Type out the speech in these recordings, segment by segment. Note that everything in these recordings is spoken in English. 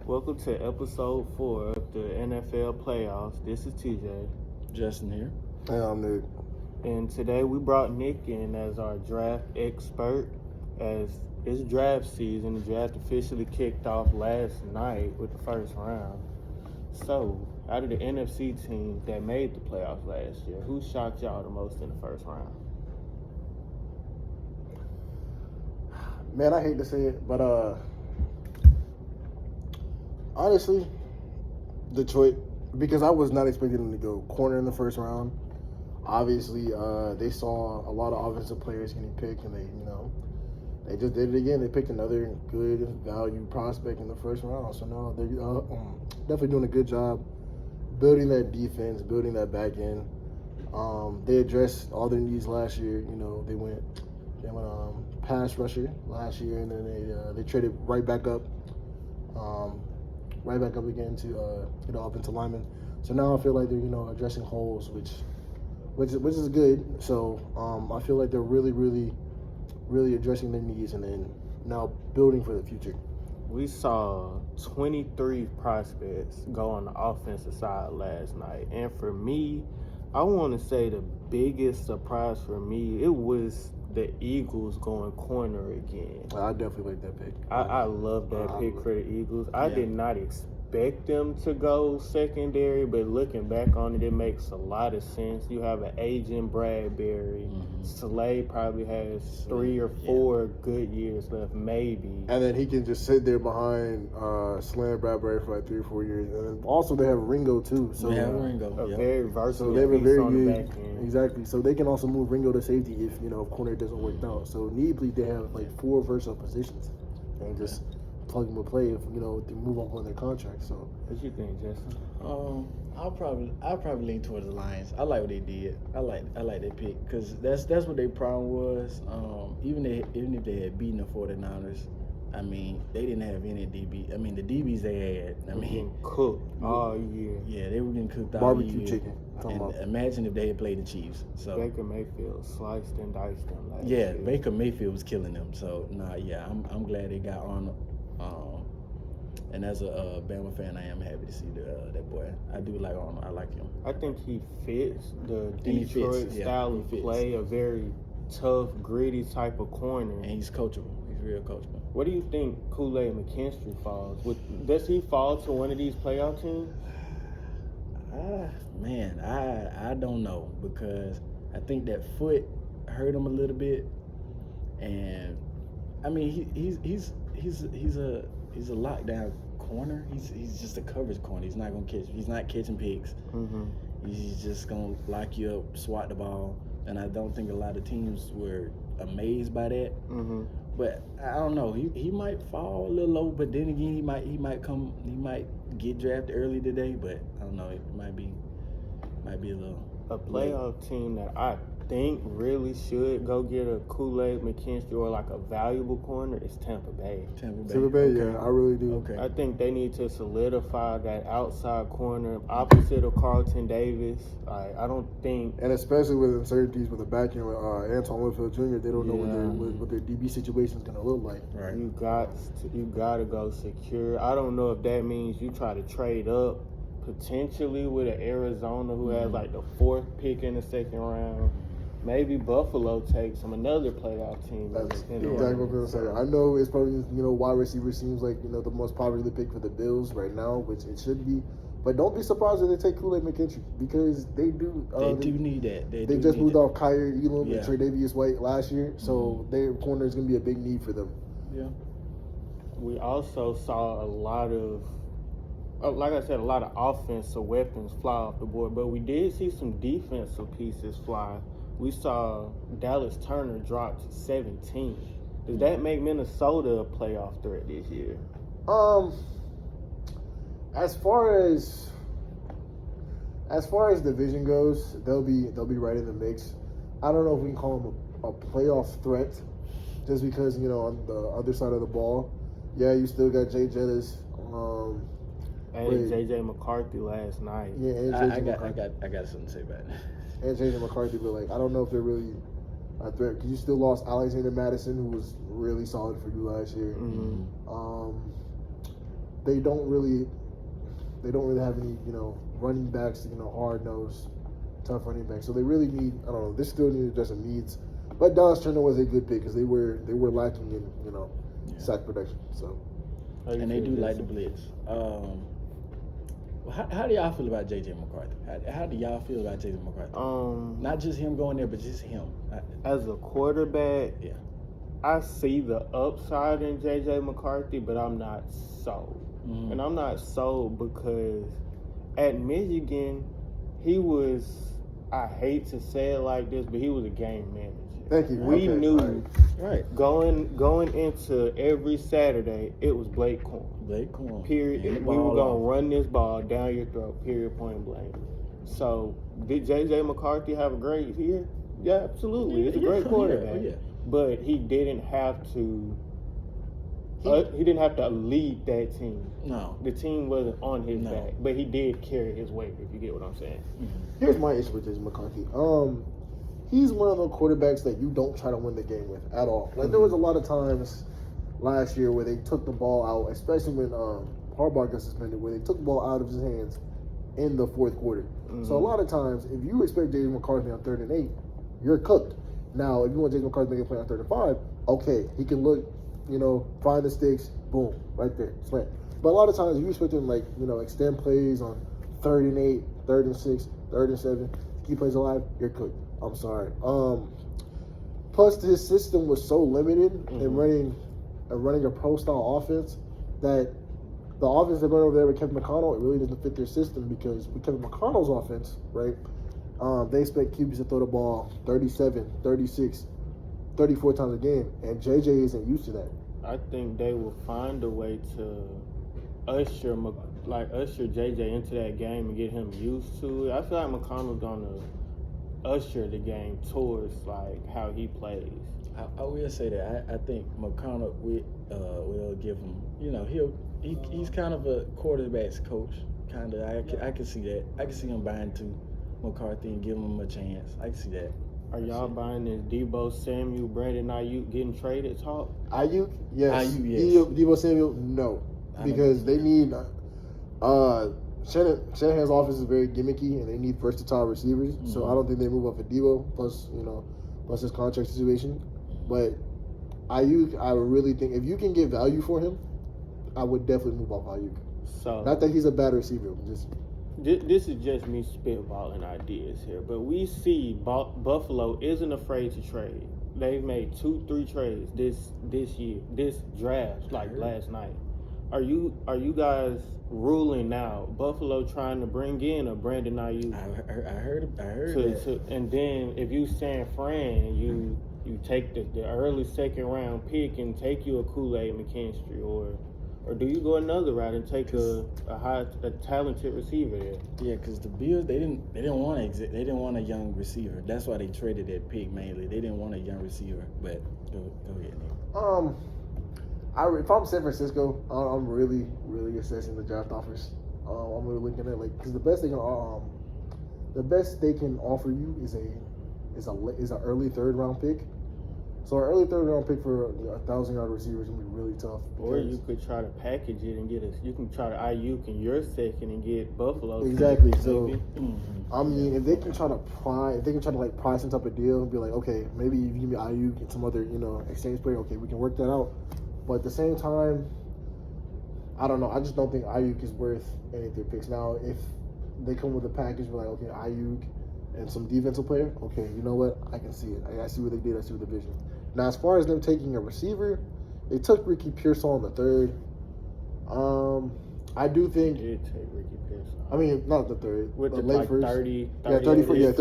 Welcome to episode 4 of the NFL playoffs. This is TJ. Justin here. Hey, I'm Nick. And today we brought Nick in as our draft expert as it's draft season. The draft officially kicked off last night with the first round. So, out of the NFC teams that made the playoffs last year, who shocked y'all the most in the first round? Man, I hate to say it, but honestly, Detroit, because I was not expecting them to go corner in the first round. Obviously, they saw a lot of offensive players getting picked, and they just did it again. They picked another good value prospect in the first round. So no, they're definitely doing a good job building that defense, building that back end. They addressed all their needs last year. They went pass rusher last year, and then they traded right back up again to offensive lineman. So now I feel like they're addressing holes, which is good. So I feel like they're really addressing their needs, and then now building for the future. We saw 23 prospects go on the offensive side last night. And for me, I want to say the biggest surprise for me, it was the Eagles going corner again. I definitely like that pick. I love that pick for the Eagles. I did not expect them to go secondary, but looking back on it, it makes a lot of sense. You have an aging Bradbury. Slay probably has 3 or 4 good years left, maybe. And then he can just sit there behind Slam Bradbury for like 3 or 4 years. And then also they have Ringo too. So they have Ringo. A very versatile they have a piece very on the good back end. Exactly. So they can also move Ringo to safety if corner doesn't work out. So neatly they have like 4 versatile positions and just plug them and play if they move on their contract. So what you think, Justin? I'll probably lean towards the Lions. I like what they did. I like that pick because that's what their problem was. Even if they had beaten the 49ers, I mean, they didn't have any DB. I mean, the DBs they had, Getting cooked all year. Yeah, they were getting cooked all barbecue year. chicken. And imagine if they had played the Chiefs. So Baker Mayfield sliced and diced them last yeah, year. Baker Mayfield was killing them. So I'm glad they got Arnold. And as a Bama fan, I am happy to see that boy. I do like Arnold. I like him. I think he fits the he Detroit fits, style he of fits. play, a very tough, gritty type of corner. And he's coachable. He's real coachable. Where do you think Kool-Aid McKinstry falls? Does he fall to one of these playoff teams? Man, I don't know because I think that foot hurt him a little bit, and I mean he's a lockdown corner. He's just a coverage corner. He's not catching picks. Mm-hmm. He's just gonna lock you up, swat the ball, and I don't think a lot of teams were amazed by that. Mm-hmm. But I don't know. He might fall a little low, but then again, he might get drafted early today. But I don't know. It might be a little. A playoff team that I think really should go get a Kool-Aid McKinstry or like a valuable corner is Tampa Bay. Tampa Bay, yeah, I really do. Okay. I think they need to solidify that outside corner opposite of Carlton Davis. I don't think, And especially with uncertainties with the back end with Antoine Winfield Jr., they don't know what their DB situation is going to look like. Right. you got to go secure. I don't know if that means you try to trade up potentially with an Arizona who has like the 4th pick in the second round. Maybe Buffalo takes them, another playoff team. That's in the exactly what I round. was going to say. I know it's probably, wide receiver seems like, the most popular pick for the Bills right now, which it should be. But don't be surprised if they take Kool-Aid McKinstry because they do. They do need that. They just moved off Kyrie Elam and Yeah. Tre'Davious White last year, so their corner is going to be a big need for them. Yeah. We also saw a lot of, like I said, a lot of offensive weapons fly off the board, but we did see some defensive pieces fly. We saw Dallas Turner drop to 17. Does that make Minnesota a playoff threat this year? As far as division goes, they'll be right in the mix. I don't know if we can call them a playoff threat, just because on the other side of the ball, yeah, you still got Jay Jettis. Added J.J. McCarthy last night. Yeah, and I JJ got McCarthy. I got something to say about it. And J.J. McCarthy, but I don't know if they're really a threat because you still lost Alexander Madison, who was really solid for you last year. Mm-hmm. they don't really have any, running backs, hard nosed, tough running backs. So they really need, I don't know, they still need to address some needs. But Dallas Turner was a good pick because they were lacking in, sack production. So. And they do like the blitz. How do y'all feel about J.J. McCarthy? How do y'all feel about J.J. McCarthy? Not just him going there, but just him. As a quarterback, yeah, I see the upside in J.J. McCarthy, but I'm not sold. Mm-hmm. And I'm not sold because at Michigan, he was, I hate to say it like this, but he was a game manager. Thank you. We knew right. going into every Saturday, it was Blake Corn. Period. We were going to run this ball down your throat, period, point blank. So, did J.J. McCarthy have a great year? Yeah, absolutely. It's a great quarterback. Yeah. But he didn't have to he didn't have to lead that team. No. The team wasn't on his back, but he did carry his weight, if you get what I'm saying. Mm-hmm. Here's my issue with J.J. McCarthy. He's one of those quarterbacks that you don't try to win the game with at all. Like, there was a lot of times last year where they took the ball out, especially when Harbaugh got suspended, where they took the ball out of his hands in the fourth quarter. Mm-hmm. So a lot of times, if you expect J.J. McCarthy on 3rd and 8, you're cooked. Now, if you want J.J. McCarthy to make a play on 3rd and 5, okay, he can look, find the sticks, boom, right there, slant. But a lot of times, if you expect him extend plays on 3rd and 8, 3rd and 6, 3rd and 7, keep plays alive, you're cooked. I'm sorry. Plus, his system was so limited in running a pro-style offense that the offense they run over there with Kevin McConnell, it really doesn't fit their system because with Kevin McConnell's offense, right, they expect QBs to throw the ball 37, 36, 34 times a game, and JJ isn't used to that. I think they will find a way to usher JJ into that game and get him used to it. I feel like McConnell's gonna usher the game towards how he plays. I will say that I think McConnell will give him. He's kind of a quarterback's coach. Kind of. I can see that. I can see him buying to McCarthy and giving him a chance. I can see that. Are y'all buying this Deebo Samuel, Brandon Ayuk getting traded talk? Ayuk, yes. Ayuk, yes. Deebo Samuel, no, because they need. Shanahan's offense is very gimmicky, and they need versatile receivers. Mm-hmm. So I don't think they move up for Deebo. Plus his contract situation. But Ayuk, I really think if you can get value for him, I would definitely move off Ayuk. So not that he's a bad receiver. This is just me spitballing ideas here, but we see Buffalo isn't afraid to trade. They've made 2-3 trades this year, this draft, last night. Are you guys ruling now Buffalo trying to bring in a Brandon Ayuk? I heard that. And then if you San Fran, you take the early 2nd round pick and take you a Kool-Aid McKinstry, or do you go another route and take a talented receiver there? Yeah, because the Bills they didn't want a young receiver. That's why they traded that pick mainly. They didn't want a young receiver. But go ahead, Nick. If I'm San Francisco, I'm really, really assessing the draft offers. I'm really looking at because the best they can offer you is an early 3rd round pick. So an early 3rd round pick for 1,000-yard receiver is gonna be really tough. Or you could try to package it and you can try to Ayuk in your 2nd and get Buffalo. Exactly. So I mean, if they can try to pry some type of deal and be like, okay, maybe if you give me Ayuk and some other exchange player, okay, we can work that out. But at the same time, I don't know. I just don't think Ayuk is worth any of their picks. Now, if they come with a package, we're like, okay, Ayuk and some defensive player, okay, you know what? I can see it. I see what they did. I see what the vision. Now, as far as them taking a receiver, they took Ricky Pearsall in the 3rd. I do think. They did take Ricky Pearsall. I mean, not the 3rd. With the late 30. 31st.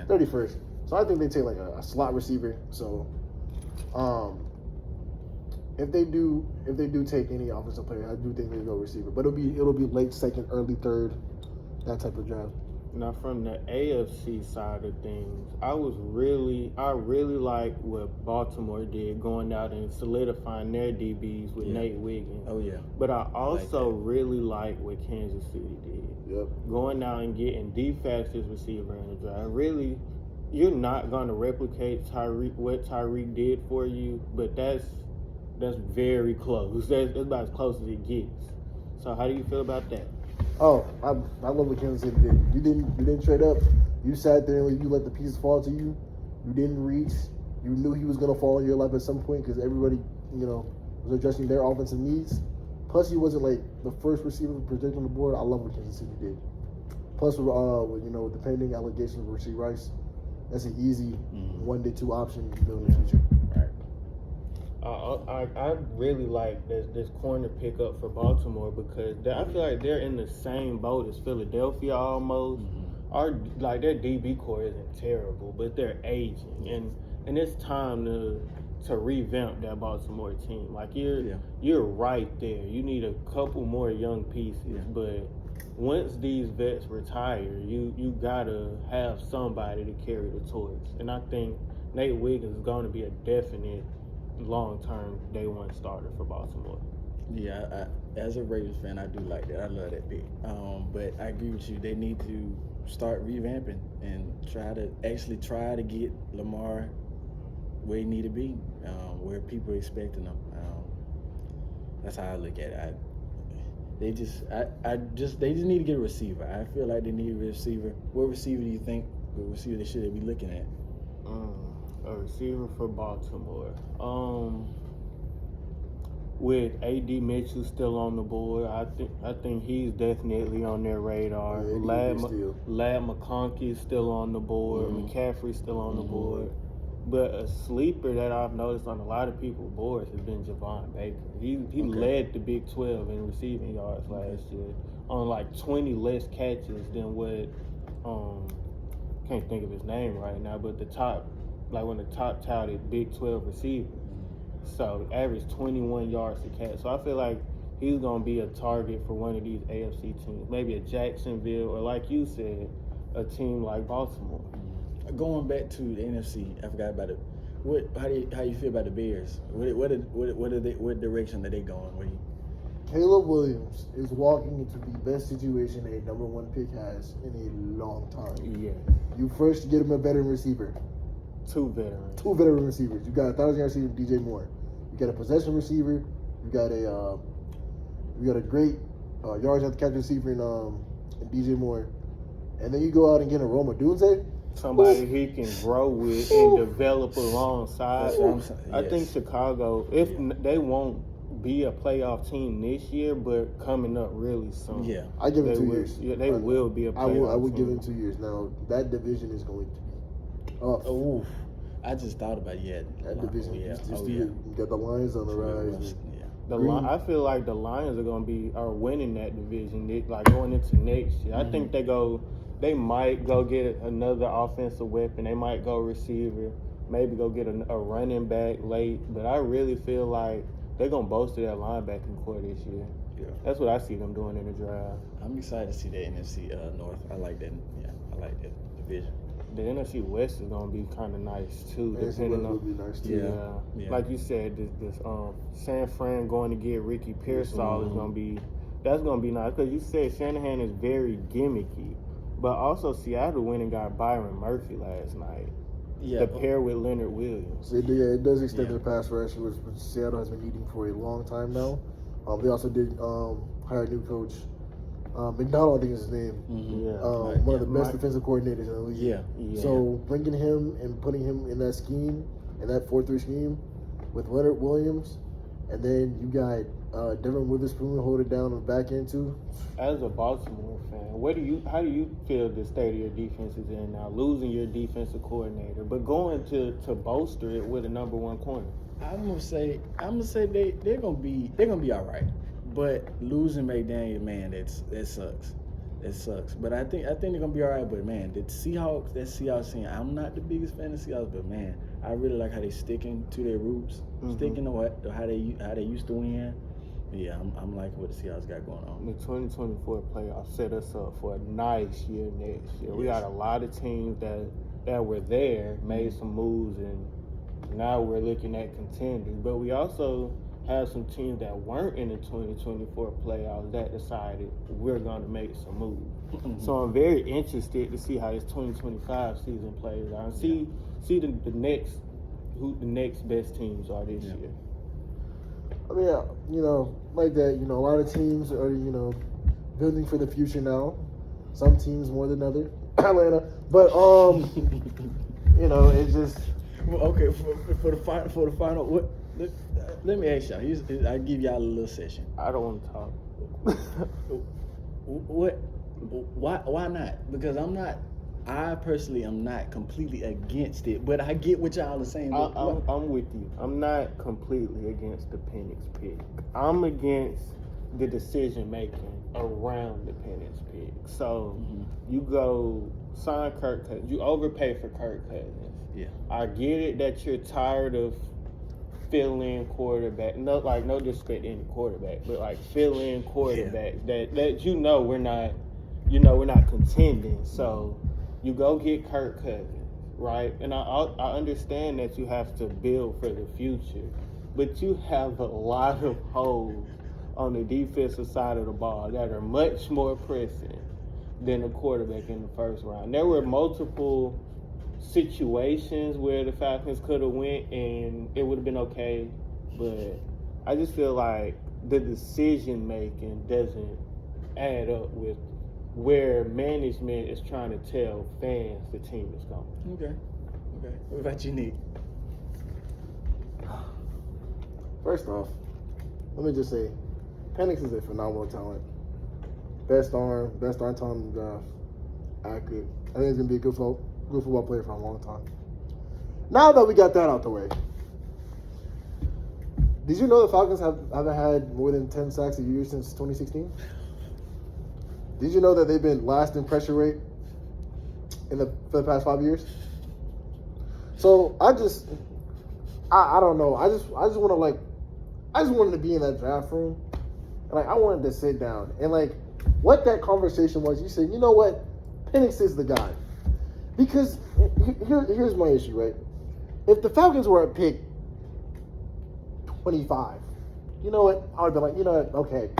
31st. So I think they take a slot receiver. So, if they do take any offensive player, I do think they go receiver. But it'll be late 2nd, early 3rd, that type of draft. Now, from the AFC side of things, I really like what Baltimore did, going out and solidifying their DBs with Nate Wiggins. Oh yeah. But I also really like what Kansas City did. Yep. Going out and getting the fastest receiver in the draft. Really, you're not going to replicate what Tyreek did for you, but that's That's very close. That's about as close as it gets. So how do you feel about that? Oh, I love what Kansas City did. You didn't trade up. You sat there and you let the pieces fall to you. You didn't reach. You knew he was gonna fall in your lap at some point because everybody, was addressing their offensive needs. Plus, he wasn't like the first receiver projected on the board. I love what Kansas City did. Plus, with the pending allegation of Rashee Rice, that's an easy 1-2 option to build in the future. Right. I really like this corner pickup for Baltimore because I feel like they're in the same boat as Philadelphia almost. Their DB core isn't terrible, but they're aging, and it's time to revamp that Baltimore team. Like you're right there. You need a couple more young pieces, but once these vets retire, you gotta have somebody to carry the torch. And I think Nate Wiggins is going to be a definite long-term day one starter for Baltimore. Yeah, as a Ravens fan, I do like that. I love that pick. But I agree with you. They need to start revamping and try to get Lamar where he need to be, where people are expecting him. That's how I look at it. They just need to get a receiver. I feel like they need a receiver. What receiver do you think? What receiver they should be looking at? A receiver for Baltimore. With A.D. Mitchell still on the board, I think he's definitely on their radar. Yeah, Lad McConkey is still on the board. McCaffrey's still on the board. But a sleeper that I've noticed on a lot of people's boards has been Javon Baker. He led the Big 12 in receiving yards last year on like 20 less catches than what can't think of his name right now, but one of the top touted Big 12 receivers. So averaged 21 yards a catch. So I feel like he's gonna be a target for one of these AFC teams, maybe a Jacksonville or like you said, a team like Baltimore. Going back to the NFC, I forgot about it. How you feel about the Bears? What direction are they going? Caleb Williams is walking into the best situation a number one pick has in a long time. Yeah. You first get him a veteran receiver. Two veterans. Two veteran receivers. You got a 1,000-yard receiver, DJ Moore. You got a possession receiver. You got a great yards after catch receiver in DJ Moore, and then you go out and get a Roma Dunze. Somebody he can grow with and develop alongside. I think Chicago, they won't be a playoff team this year, but coming up really soon. Yeah, I give it 2 years. Yeah, they will be a playoff. I would team. give them 2 years. Now that division is going to be tough. I just thought about that division. You got the Lions on the rise. I feel like the Lions are winning that division. Going into next year. I think they might go get another offensive weapon. They might go receiver, maybe go get a running back late. But I really feel like they're going to bolster their linebacking core this year. Yeah. That's what I see them doing in the draft. I'm excited to see the NFC North. I like that. Yeah, I like that division. The NFC West is going to be kind of nice, too. Depending on, be nice too. Yeah. Like you said, this San Fran going to get Ricky Pearsall is going to be – that's going to be nice. Because you said Shanahan is very gimmicky. But also Seattle went and got Byron Murphy last night. Yeah, to pair with Leonard Williams. It does extend their pass rush, which Seattle has been needing for a long time now. They also did hire a new coach. McDonald, I think is his name. One of the best defensive coordinators in the league. Yeah. So bringing him and putting him in that scheme, in that 4-3 scheme, with Leonard Williams, and then you got Devin Witherspoon hold it down on the back end too. As a Baltimore fan, how do you feel the state of your defense is in now? Losing your defensive coordinator, but going to bolster it with a number one corner. I'm gonna say they're gonna be all right. But losing McDaniel, man, that sucks. It sucks. But I think they're gonna be all right. But man, that Seahawks team, I'm not the biggest fan of Seahawks, but man, I really like how they sticking to their roots, sticking to how they used to win. Yeah, I'm liking what the Seahawks got going on. The 2024 playoffs set us up for a nice year next year. Yes. We got a lot of teams that were there, made some moves, and now we're looking at contenders. But we also have some teams that weren't in the 2024 playoffs that decided we're going to make some moves. So I'm very interested to see how this 2025 season plays out and see who the next best teams are this year. I mean, like that. A lot of teams are building for the future now. Some teams more than other. Atlanta, but it's just Well, okay, for the final, what? Let me ask y'all. I give y'all a little session. I don't want to talk. What? Why not? Because I personally am not completely against it, but I get what y'all are saying. I'm with you. I'm not completely against the Penix pick. I'm against the decision making around the Penix pick. So you go sign Kirk Cousins. You overpay for Kirk Cousins. Yeah. I get it that you're tired of fill-in quarterback. No disrespect to any quarterback, but like fill-in quarterbacks that we're not contending. So you go get Kirk Cousins, right? And I understand that you have to build for the future, but you have a lot of holes on the defensive side of the ball that are much more pressing than a quarterback in the first round. There were multiple situations where the Falcons could have went and it would have been okay, but I just feel like the decision making doesn't add up with where management is trying to tell fans the team is going. Okay. What about you, Nick? First off, let me just say, Penix is a phenomenal talent. Best arm talent in the draft. Accurate. I think he's gonna be a good football player for a long time. Now that we got that out the way, did you know the Falcons haven't had more than 10 sacks a year since 2016? Did you know that they've been last in pressure rate for the past 5 years? So I don't know. I just wanted to be in that draft room, and I wanted to sit down and what that conversation was. You said, you know what, Penix is the guy, because here's my issue, right? If the Falcons were at pick 25, you know what, I would be like, you know what, okay.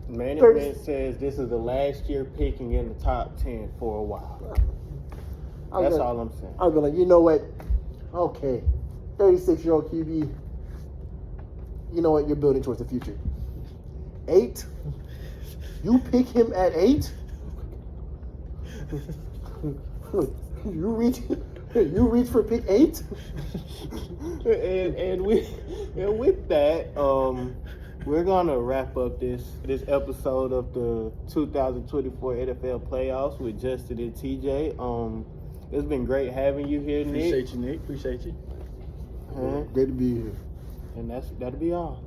Management says this is the last year picking in the top 10 for a while. That's all I'm saying. I'd be like, you know what, okay, 36-year-old QB, you know what, you're building towards the future. 8? You pick him at 8? You reach for pick 8? and with that, we're gonna wrap up this episode of the 2024 NFL playoffs with Justin and TJ. It's been great having you here, Nick. Appreciate you, Nick. Appreciate you. Great to be here. And that'll be all.